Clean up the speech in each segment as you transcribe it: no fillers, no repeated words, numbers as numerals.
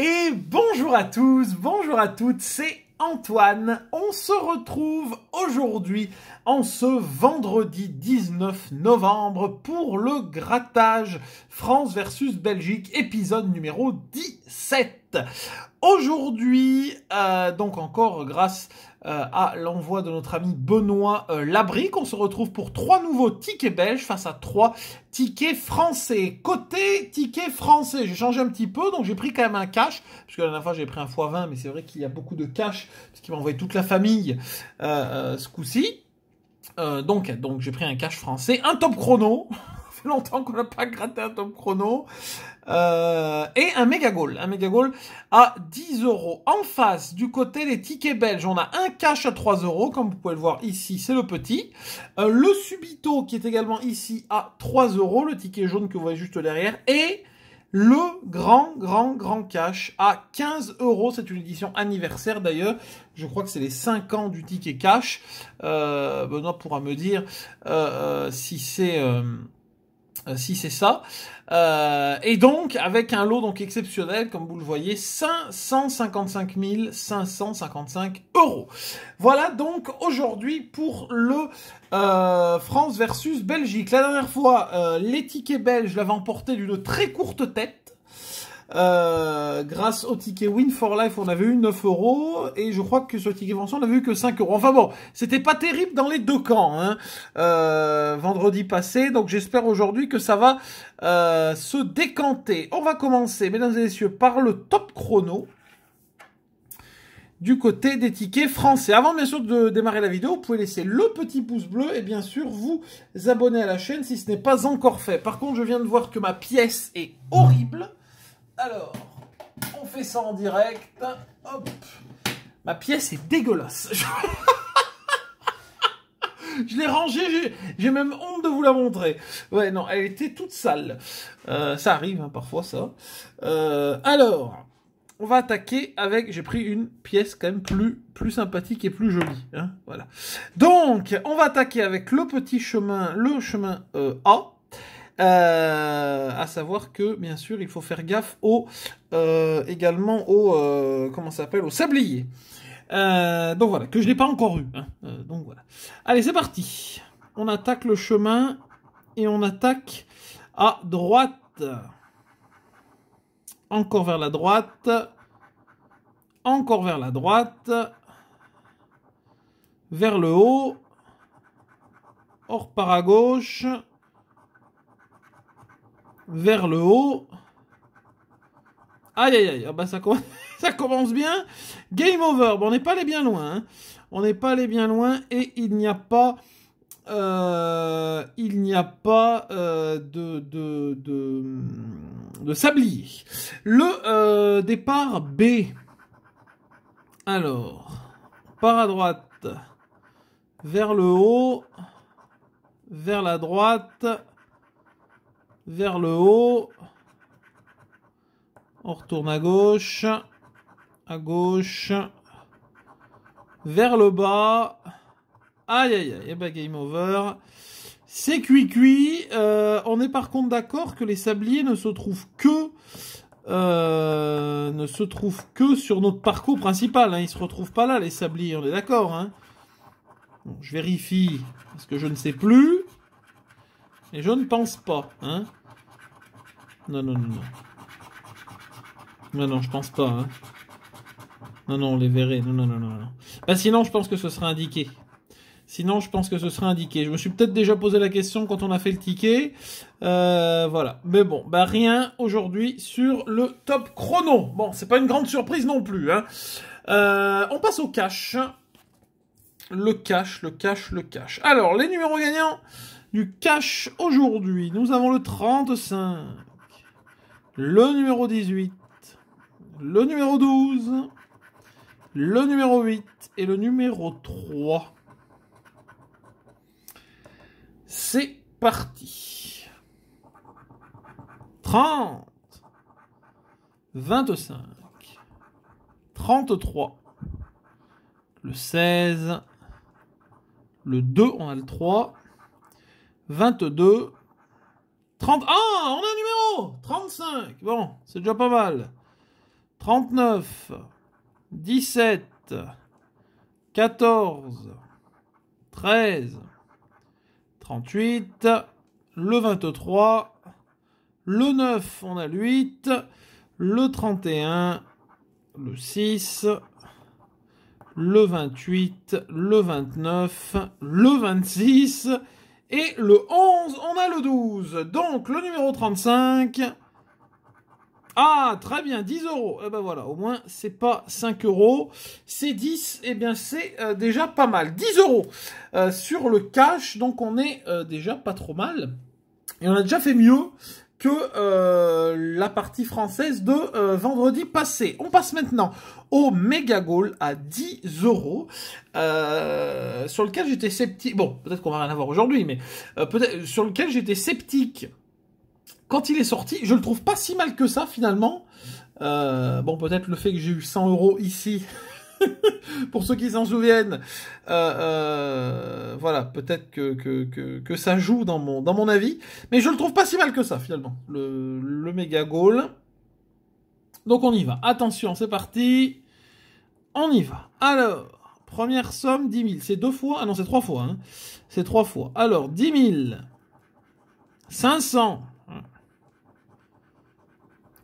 Et bonjour à tous, bonjour à toutes, c'est Antoine. On se retrouve aujourd'hui, en ce vendredi 19 novembre, pour le grattage France versus Belgique, épisode numéro 17. Aujourd'hui, donc encore grâce à l'envoi de notre ami Benoît Labrique, on se retrouve pour 3 nouveaux tickets belges face à 3 tickets français. Côté tickets français, j'ai changé un petit peu, donc j'ai pris quand même un cash, parce que la dernière fois j'ai pris un x20, mais c'est vrai qu'il y a beaucoup de cash, parce qu'il m'a envoyé toute la famille ce coup-ci. Donc j'ai pris un cash français, un top chrono, ça fait longtemps qu'on n'a pas gratté un top chrono, et un méga goal à 10 €. En face, du côté des tickets belges, on a un cash à 3 €, comme vous pouvez le voir ici, c'est le petit. Le subito qui est également ici à 3 €, le ticket jaune que vous voyez juste derrière, et le grand cash à 15 €. C'est une édition anniversaire d'ailleurs. Je crois que c'est les 5 ans du ticket cash. Benoît pourra me dire si c'est ça. Et donc, avec un lot donc exceptionnel, comme vous le voyez, 555 555 €. Voilà donc aujourd'hui pour le France versus Belgique. La dernière fois, les tickets belges l'avaient emporté d'une très courte tête. Grâce au ticket Win for Life, on avait eu 9 €, et je crois que sur le ticket Vention, on avait eu que 5 €. Enfin bon, c'était pas terrible dans les deux camps, hein, vendredi passé, donc j'espère aujourd'hui que ça va se décanter. On va commencer, mesdames et messieurs, par le top chrono du côté des tickets français. Avant bien sûr de démarrer la vidéo, vous pouvez laisser le petit pouce bleu et bien sûr vous abonner à la chaîne si ce n'est pas encore fait. Par contre, je viens de voir que ma pièce est horrible. Alors, on fait ça en direct. Hop. Ma pièce est dégueulasse. Je l'ai rangée, j'ai même honte de vous la montrer. Ouais, non, elle était toute sale. Ça arrive, hein, parfois, ça. Alors, on va attaquer avec... J'ai pris une pièce quand même plus sympathique et plus jolie. Hein, voilà. Donc, on va attaquer avec le petit chemin, le chemin A. À savoir que, bien sûr, il faut faire gaffe également au comment ça s'appelle, au sablier. Donc voilà, que je n'ai pas encore eu. Hein. Donc voilà. Allez, c'est parti. On attaque le chemin et on attaque à droite. Encore vers la droite. Encore vers la droite. Vers le haut. On repart à gauche. Vers le haut. Aïe aïe aïe, ah bah ça commence bien. Game over. Bon, on n'est pas allé bien loin. Hein. On n'est pas allé bien loin et il n'y a pas de sablier. Le départ B. Alors, on part à droite, vers le haut, vers la droite, vers le haut. On retourne à gauche, vers le bas. Aïe aïe aïe, et bah game over. C'est cuit. On est par contre d'accord que les sabliers ne se trouvent que sur notre parcours principal. Hein. Ils se retrouvent pas là, les sabliers. On est d'accord. Hein. Bon, je vérifie parce que je ne sais plus. Et je ne pense pas. Hein. Non. Non, je pense pas. Hein. Non, on les verrait. Non. Bah, sinon, je pense que ce serait indiqué. Je me suis peut-être déjà posé la question quand on a fait le ticket. Voilà. Mais bon, bah rien aujourd'hui sur le top chrono. Bon, c'est pas une grande surprise non plus. Hein. On passe au cash. Le cash. Alors, les numéros gagnants du cash aujourd'hui. Nous avons le 35. Le numéro 18. Le numéro 12, le numéro 8 et le numéro 3. C'est parti. 30, 25, 33, le 16, le 2, on a le 3, 22, 30... Ah, on a un numéro 35. Bon, c'est déjà pas mal. 39, 17, 14, 13, 38, le 23, le 9, on a le 8, le 31, le 6, le 28, le 29, le 26 et le 11, on a le 12. Donc le numéro 35... Ah, très bien, 10 euros. Eh ben voilà, au moins, c'est pas 5 euros, c'est 10. Eh bien, c'est déjà pas mal. 10 euros sur le cash, donc on est déjà pas trop mal. Et on a déjà fait mieux que la partie française de vendredi passé. On passe maintenant au Mega Goal à 10 euros, sur lequel j'étais sceptique. Bon, peut-être qu'on va rien avoir aujourd'hui, mais peut-être sur lequel j'étais sceptique. Quand il est sorti, je le trouve pas si mal que ça, finalement. Bon, peut-être le fait que j'ai eu 100 euros ici, pour ceux qui s'en souviennent, voilà, peut-être que ça joue dans mon avis. Mais je le trouve pas si mal que ça, finalement, le Mega Goal. Donc, on y va. Attention, c'est parti. On y va. Alors, première somme, 10 000. C'est 2 fois? Ah non, c'est 3 fois. Hein. C'est 3 fois. Alors, 10 000. 500.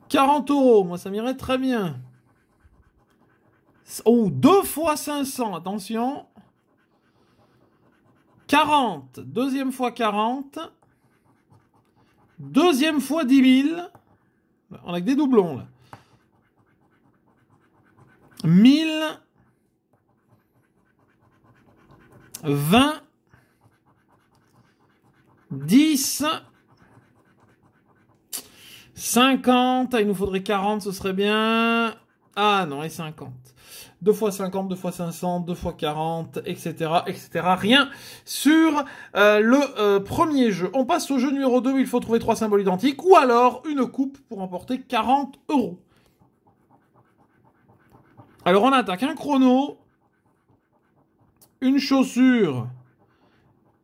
40 euros, moi ça m'irait très bien. Oh, 2 fois 500, attention. 40, deuxième fois 40. Deuxième fois 10 000. On a que des doublons là. 1000. 20. 10. 50, il nous faudrait 40, ce serait bien. Ah non, et 50. 2 fois 50, 2 fois 500, 2 fois 40, etc., etc. Rien sur le premier jeu. On passe au jeu numéro 2, où il faut trouver 3 symboles identiques, ou alors une coupe pour emporter 40 euros. Alors on attaque un chrono, une chaussure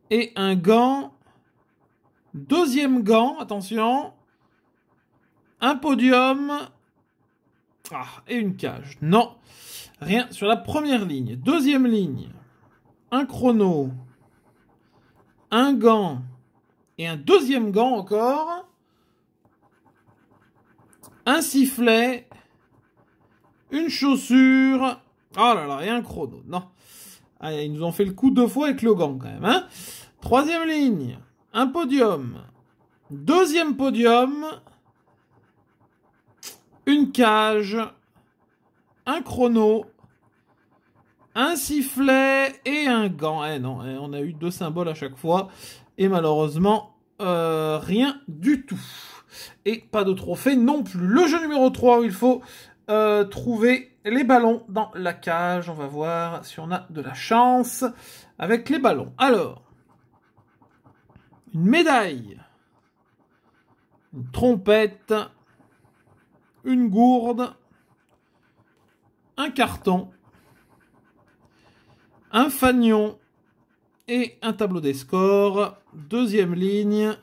et un gant. Deuxième gant, attention. Un podium. Ah, et une cage. Non. Rien sur la première ligne. Deuxième ligne. Un chrono. Un gant. Et un deuxième gant encore. Un sifflet. Une chaussure. Oh là là, et un chrono. Non. Ah, ils nous ont fait le coup 2 fois avec le gant quand même. Hein. Troisième ligne. Un podium. Deuxième podium. Une cage, un chrono, un sifflet et un gant. Eh non, on a eu 2 symboles à chaque fois. Et malheureusement, rien du tout. Et pas de trophée non plus. Le jeu numéro 3, où il faut trouver les ballons dans la cage. On va voir si on a de la chance avec les ballons. Alors, une médaille, une trompette, une gourde, un carton, un fanion et un tableau des scores. Deuxième ligne,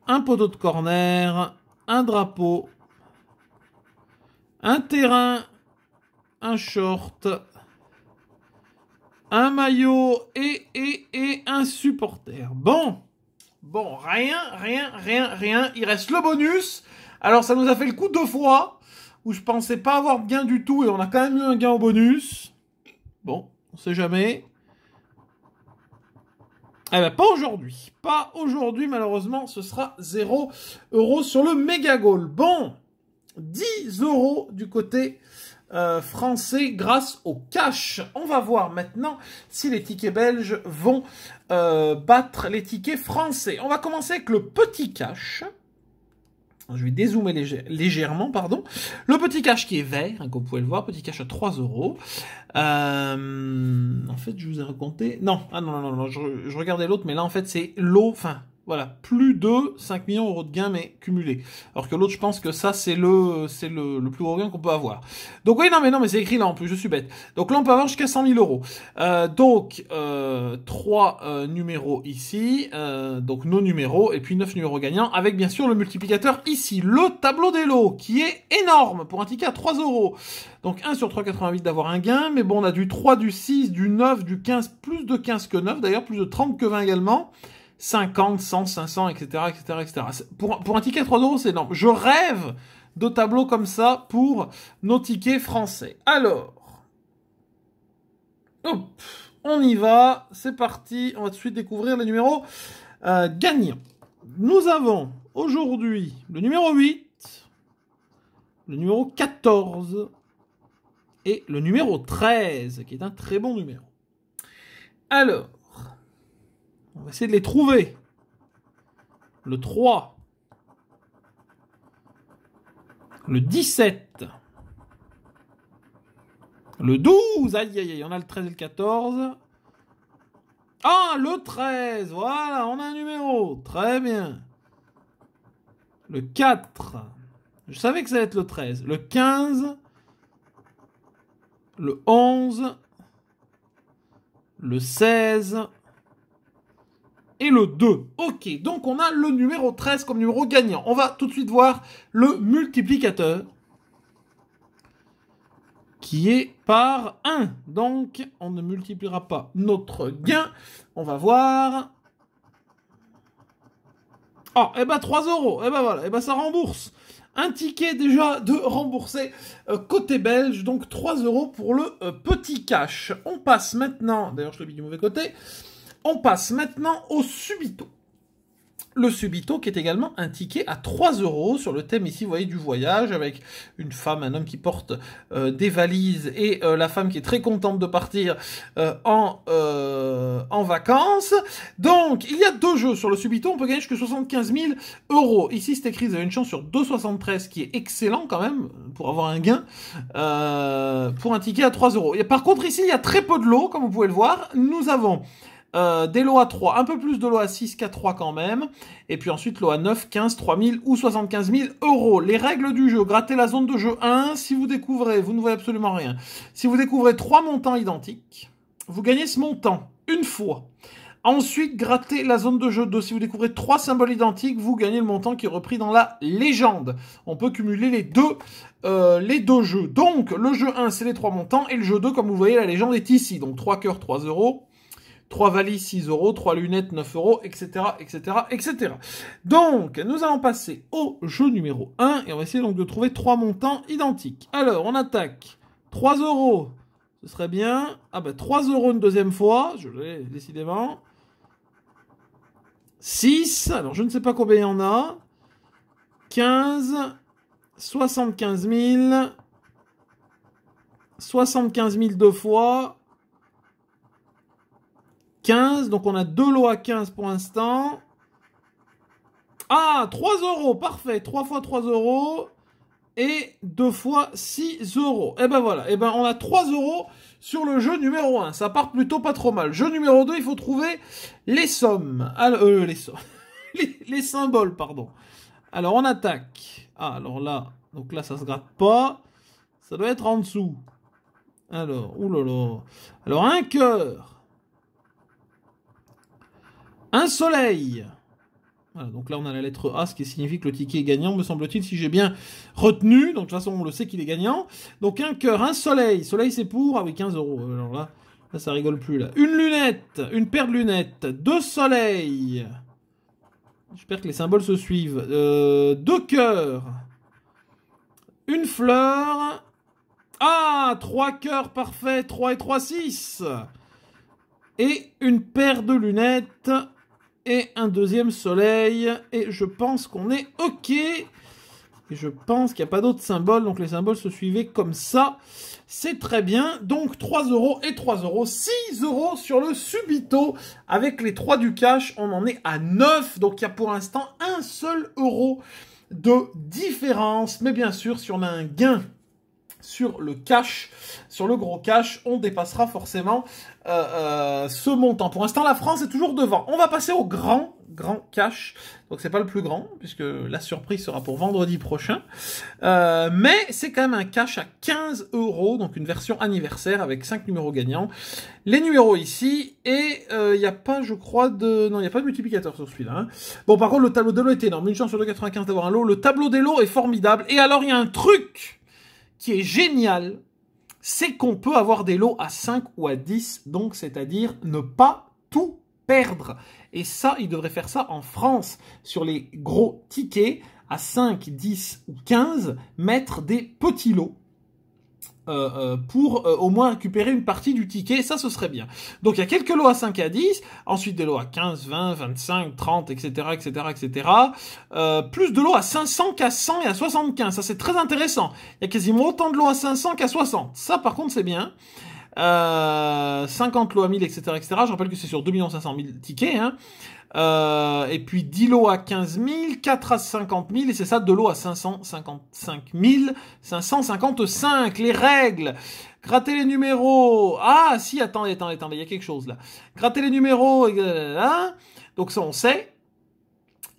un poteau de corner, un drapeau, un terrain, un short, un maillot et un supporter. Bon, rien. Il reste le bonus. Alors, ça nous a fait le coup 2 fois, où je pensais pas avoir de gain du tout, et on a quand même eu un gain au bonus. Bon, on sait jamais. Eh ben, pas aujourd'hui. Pas aujourd'hui, malheureusement, ce sera 0 € sur le Mega Goal. Bon, 10 € du côté français grâce au cash. On va voir maintenant si les tickets belges vont battre les tickets français. On va commencer avec le petit cash. Je vais dézoomer légèrement, pardon. Le petit cash qui est vert, hein, comme vous pouvez le voir, petit cash à 3 €. En fait, je vous ai raconté... Non, ah non, je regardais l'autre, mais là, en fait, c'est l'eau, enfin, Voilà, plus de 5 millions d'euros de gains, mais cumulés. Alors que l'autre, je pense que ça, c'est le plus gros gain qu'on peut avoir. Donc oui, non, mais c'est écrit là en plus, je suis bête. Donc là, on peut avoir jusqu'à 100 000 euros. Donc, 3 numéros ici, donc nos numéros, et puis 9 numéros gagnants, avec bien sûr le multiplicateur ici. Le tableau des lots, qui est énorme, pour un ticket à 3 euros. Donc 1 sur 3,88 d'avoir un gain, mais bon, on a du 3, du 6, du 9, du 15, plus de 15 que 9, d'ailleurs, plus de 30 que 20 également. 50, 100, 500, etc., etc., etc. Pour un ticket à 3 euros, c'est énorme. Je rêve de tableaux comme ça pour nos tickets français. Alors, hop, on y va, c'est parti. On va tout de suite découvrir les numéros gagnants. Nous avons aujourd'hui le numéro 8, le numéro 14 et le numéro 13, qui est un très bon numéro. Alors, on va essayer de les trouver. Le 3. Le 17. Le 12. Aïe, aïe, aïe. On a le 13 et le 14. Ah, le 13. Voilà, on a un numéro. Très bien. Le 4. Je savais que ça allait être le 13. Le 15. Le 11. Le 16. Et le 2. Ok, donc on a le numéro 13 comme numéro gagnant. On va tout de suite voir le multiplicateur. Qui est par 1. Donc, on ne multipliera pas notre gain. On va voir. Oh, et ben 3 euros. Et ben voilà, et ben ça rembourse. Un ticket déjà de rembourser côté belge. Donc 3 euros pour le petit cash. On passe maintenant, d'ailleurs je l'ai mis du mauvais côté. On passe maintenant au Subito. Le Subito qui est également un ticket à 3 euros sur le thème ici, vous voyez, du voyage avec une femme, un homme qui porte des valises et la femme qui est très contente de partir en vacances. Donc, il y a 2 jeux sur le Subito, on peut gagner jusqu'à 75 000 euros. Ici, c'est écrit, vous avez une chance sur 2,73 qui est excellent quand même pour avoir un gain pour un ticket à 3 euros. Et par contre, ici, il y a très peu de lots, comme vous pouvez le voir. Nous avons des lots à 3, un peu plus de lots à 6 qu'à 3 quand même. Et puis ensuite, lots à 9, 15, 3 000 ou 75 000 euros. Les règles du jeu, grattez la zone de jeu 1. Si vous découvrez, vous ne voyez absolument rien. Si vous découvrez 3 montants identiques, vous gagnez ce montant une fois. Ensuite, grattez la zone de jeu 2. Si vous découvrez 3 symboles identiques, vous gagnez le montant qui est repris dans la légende. On peut cumuler les deux jeux. Donc, le jeu 1, c'est les 3 montants. Et le jeu 2, comme vous voyez, la légende est ici. Donc, 3 cœurs, 3 euros. 3 valises, 6 euros, 3 lunettes, 9 euros, etc., etc., etc. Donc, nous allons passer au jeu numéro 1 et on va essayer donc de trouver 3 montants identiques. Alors, on attaque 3 euros, ce serait bien. Ah ben, 3 euros une deuxième fois, je l'ai décidément. 6, alors je ne sais pas combien il y en a. 15, 75 000, 75 000 deux fois. 15, donc on a 2 lots à 15 pour l'instant. Ah, 3 euros, parfait. 3 fois 3 euros et 2 fois 6 euros. Et ben voilà, et ben on a 3 euros sur le jeu numéro 1. Ça part plutôt pas trop mal. Jeu numéro 2, il faut trouver les sommes. Alors, les sommes. les symboles, pardon. Alors on attaque. Ah, alors là, donc là ça se gratte pas. Ça doit être en dessous. Alors, oulala. Alors un cœur. Un soleil. Voilà, donc là on a la lettre A, ce qui signifie que le ticket est gagnant, me semble-t-il, si j'ai bien retenu. Donc de toute façon on le sait qu'il est gagnant. Donc un cœur, un soleil. Soleil c'est pour, ah oui, 15 euros. Alors là ça rigole plus là. Une lunette, une paire de lunettes, 2 soleils. J'espère que les symboles se suivent. 2 cœurs. Une fleur. Ah, 3 cœurs, parfait. 3 et 3, 6. Et une paire de lunettes. Et un deuxième soleil. Et je pense qu'on est OK. Et je pense qu'il n'y a pas d'autres symboles. Donc les symboles se suivaient comme ça. C'est très bien. Donc 3 euros et 3 euros. 6 euros sur le Subito. Avec les 3 du cash, on en est à 9. Donc il y a pour l'instant un seul euro de différence. Mais bien sûr, si on a un gain sur le cash, sur le gros cash, on dépassera forcément ce montant. Pour l'instant, la France est toujours devant. On va passer au grand cash. Donc, c'est pas le plus grand, puisque la surprise sera pour vendredi prochain. Mais c'est quand même un cash à 15 €, donc une version anniversaire avec 5 numéros gagnants. Les numéros ici, et il n'y a pas, je crois, non, il n'y a pas de multiplicateur sur celui-là. Hein. Bon, par contre, le tableau des lots est énorme. Une chance sur 2,95 d'avoir un lot. Le tableau des lots est formidable. Et alors, il y a un truc qui est génial, c'est qu'on peut avoir des lots à 5 ou à 10, donc c'est-à-dire ne pas tout perdre. Et ça, ils devraient faire ça en France, sur les gros tickets, à 5, 10 ou 15, mettre des petits lots. Pour au moins récupérer une partie du ticket, ça ce serait bien. Donc il y a quelques lots à 5 à 10, ensuite des lots à 15, 20, 25, 30, etc., etc., etc. Plus de lots à 500 qu'à 100 et à 75, ça c'est très intéressant. Il y a quasiment autant de lots à 500 qu'à 60, ça par contre c'est bien. 50 lots à 1000, etc., etc. Je rappelle que c'est sur 2 500 000 tickets, hein. Et puis 10 lots à 15 000, 4 à 50 000, et c'est ça, 2 lots à 555 555. Les règles. Gratter les numéros. Ah, si, attendez, il y a quelque chose là. Gratter les numéros, donc ça on sait.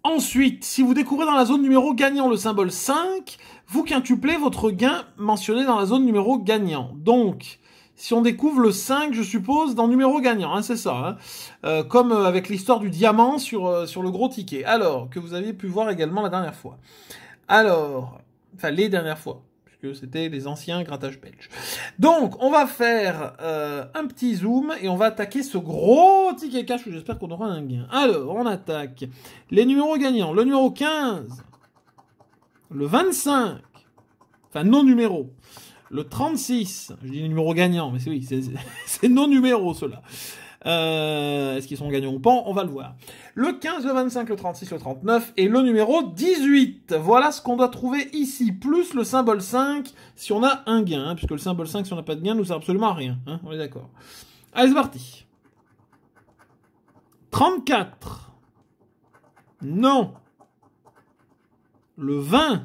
Ensuite, si vous découvrez dans la zone numéro gagnant le symbole 5, vous quintuplez votre gain mentionné dans la zone numéro gagnant. Donc, si on découvre le 5, je suppose, dans numéro gagnant, hein, c'est ça. Hein, comme avec l'histoire du diamant sur le gros ticket. Alors, que vous aviez pu voir également la dernière fois. Alors, enfin les dernières fois, puisque c'était les anciens grattages belges. Donc, on va faire un petit zoom et on va attaquer ce gros ticket cash où j'espère qu'on aura un gain. Alors, on attaque les numéros gagnants. Le numéro 15, le 25, enfin non numéro. Le 36, je dis numéro gagnant, mais oui, c'est nos numéros, ceux-là. Est-ce qu'ils sont gagnants ou pas? On va le voir. Le 15, le 25, le 36, le 39 et le numéro 18. Voilà ce qu'on doit trouver ici, plus le symbole 5 si on a un gain, hein, puisque le symbole 5, si on n'a pas de gain, nous sert absolument à rien. Hein, on est d'accord. Allez, c'est parti. 34. Non. Le 20.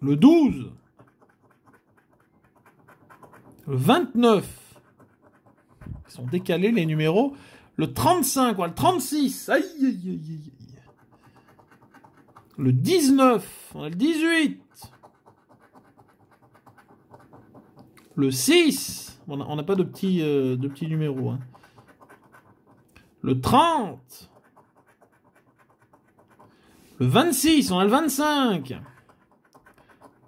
Le 12. Le 29. Ils sont décalés, les numéros. Le 35, le 36. Aïe, aïe, aïe, aïe. Le 19. On a le 18. Le 6. On n'a pas de petits numéros. Hein. Le 30. Le 26. On a le 25.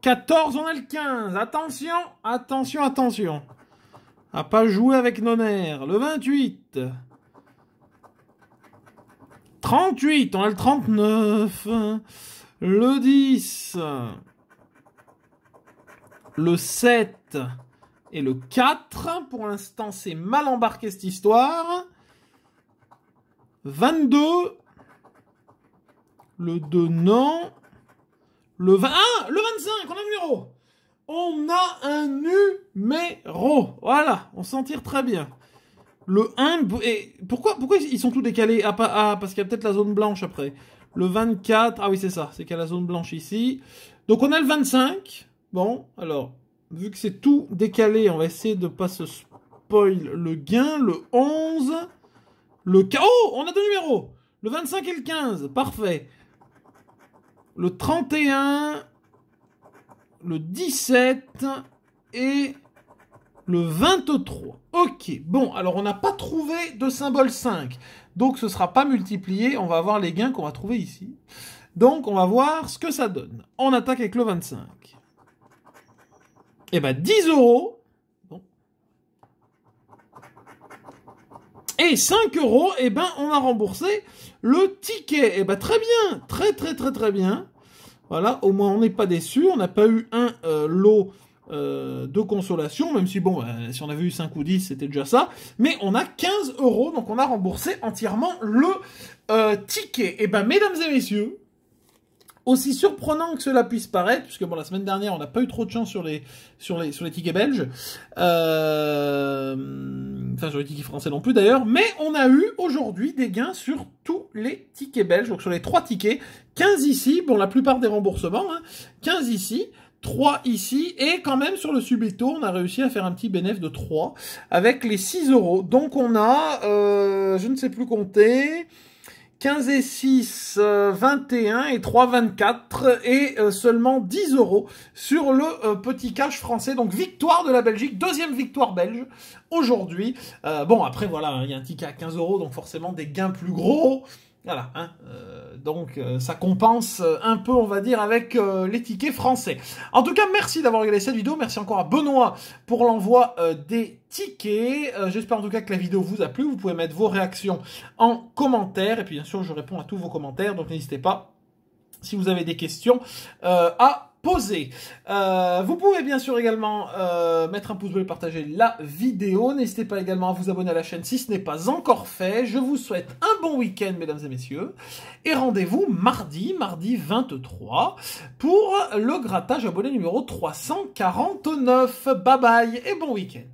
14, on a le 15. Attention, attention, attention. À pas jouer avec nos nerfs. Le 28. 38, on a le 39. Le 10. Le 7. Et le 4. Pour l'instant, c'est mal embarqué cette histoire. 22. Le 2, non. Le 20, le 25, on a un numéro. On a un numéro. Voilà, on s'en tire très bien. Le 1, et pourquoi ils sont tous décalés? Parce qu'il y a peut-être la zone blanche après. Le 24, ah oui c'est ça, c'est qu'il y a la zone blanche ici. Donc on a le 25. Bon, alors, vu que c'est tout décalé, on va essayer de pas se spoil le gain. Le 11, le... Oh, on a deux numéros. Le 25 et le 15, parfait. Le 31, le 17 et le 23. Ok, bon, alors on n'a pas trouvé de symbole 5. Donc ce ne sera pas multiplié, on va avoir les gains qu'on va trouver ici. Donc on va voir ce que ça donne. On attaque avec le 25. Et ben 10 €. Bon. Et 5 €, et ben on a remboursé le ticket. Et ben très bien, très bien. Voilà, au moins on n'est pas déçu. On n'a pas eu un lot de consolation, même si bon, si on avait eu 5 ou 10, c'était déjà ça. Mais on a 15 €, donc on a remboursé entièrement le ticket. Et ben mesdames et messieurs, aussi surprenant que cela puisse paraître, puisque bon, la semaine dernière, on n'a pas eu trop de chance sur les tickets belges, enfin sur les tickets français non plus d'ailleurs, mais on a eu aujourd'hui des gains sur tous les tickets belges, donc sur les 3 tickets, 15 ici, bon la plupart des remboursements, hein, 15 ici, 3 ici, et quand même sur le Subito, on a réussi à faire un petit bénéfice de 3 avec les 6 euros. Donc on a, je ne sais plus compter, 15 et 6, 21 et 3, 24 et seulement 10 euros sur le petit cash français. Donc victoire de la Belgique, deuxième victoire belge aujourd'hui. Bon après voilà, il y a un ticket à 15 euros, donc forcément des gains plus gros. Voilà, hein, donc ça compense un peu, on va dire, avec les tickets français. En tout cas, merci d'avoir regardé cette vidéo. Merci encore à Benoît pour l'envoi des tickets. J'espère en tout cas que la vidéo vous a plu. Vous pouvez mettre vos réactions en commentaire. Et puis bien sûr, je réponds à tous vos commentaires. Donc n'hésitez pas, si vous avez des questions, à poser. Vous pouvez bien sûr également mettre un pouce bleu et partager la vidéo. N'hésitez pas également à vous abonner à la chaîne si ce n'est pas encore fait. Je vous souhaite un bon week-end, mesdames et messieurs. Et rendez-vous mardi 23, pour le grattage abonné numéro 349. Bye bye et bon week-end.